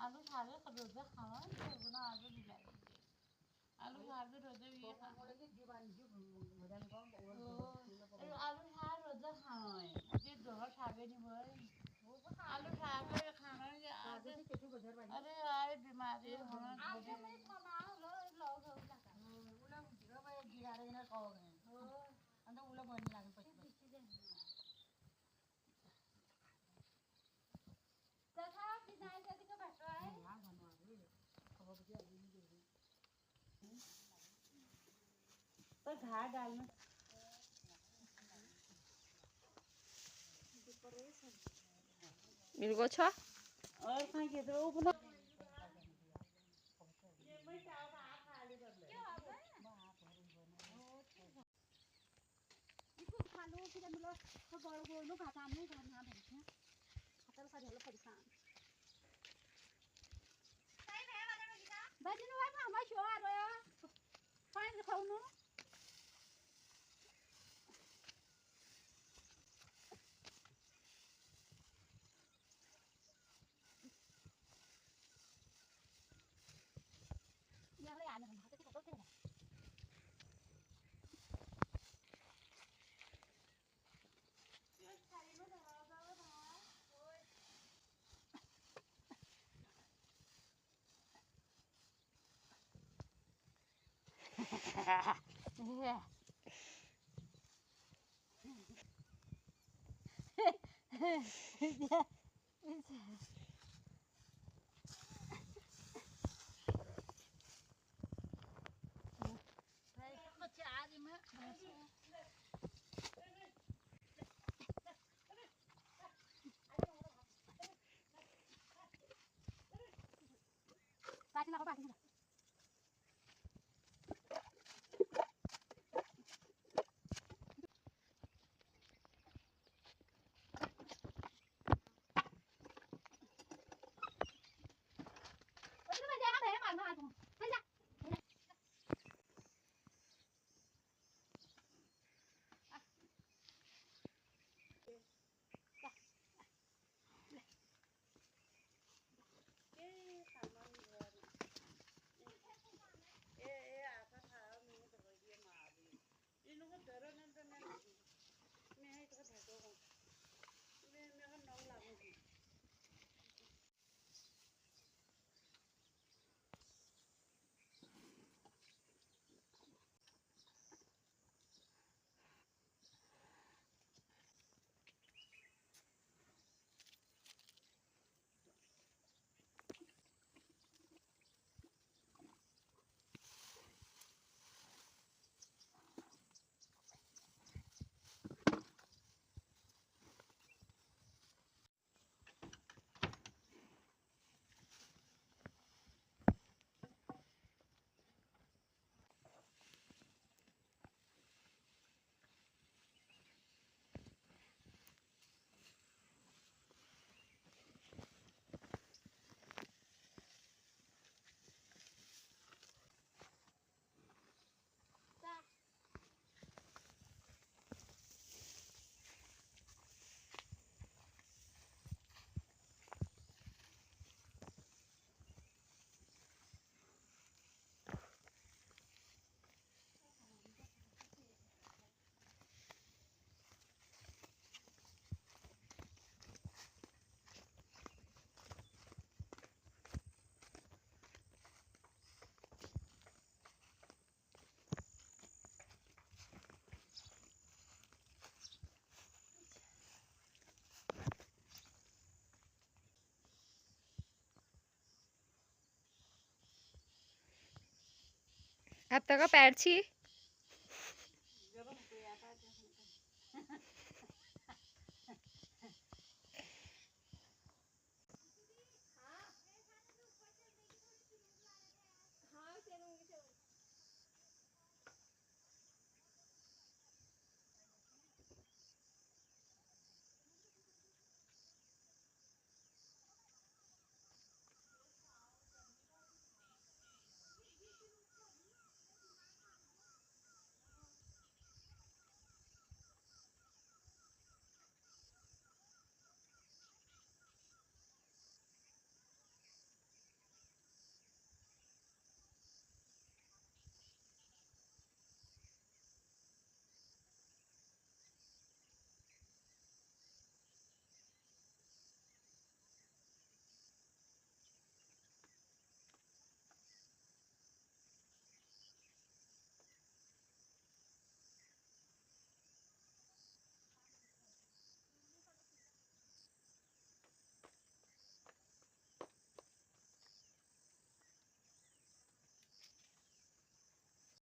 आलू खावे रोजा खावा ना आलू दिला आलू खावे रोजा भी आलू खा रोजा खावा जे दोहर खावे नहीं बोल आलू खावे खाना अरे आए बीमारी होना आलू में खाना लो लोग उला भाई गिरा रे ना कहो गए अंदर उला बन लागे पछी तथा बिना जति को बैठो है हां धन्यवाद खबर बुझे अभी नहीं दे तो घा डालना मिल गो छ और कहीं के तो वो बना ये मैं चाव आ खा ले कर ले क्या है इसको खा लो फिर हम लोग तो बड़ बड़ लोग खाता नहीं करना बैठे खतर का ढेलो परेशान सही है बाजार में का बाजार में हम शो आ रहा फाइन खाऊ नो यार ले आने हम हाथ से खतोते हैं ये थाली में धरा जाओ भाई ओए बच्चे आज में पानी लगाओ पानी अब तक पैर छी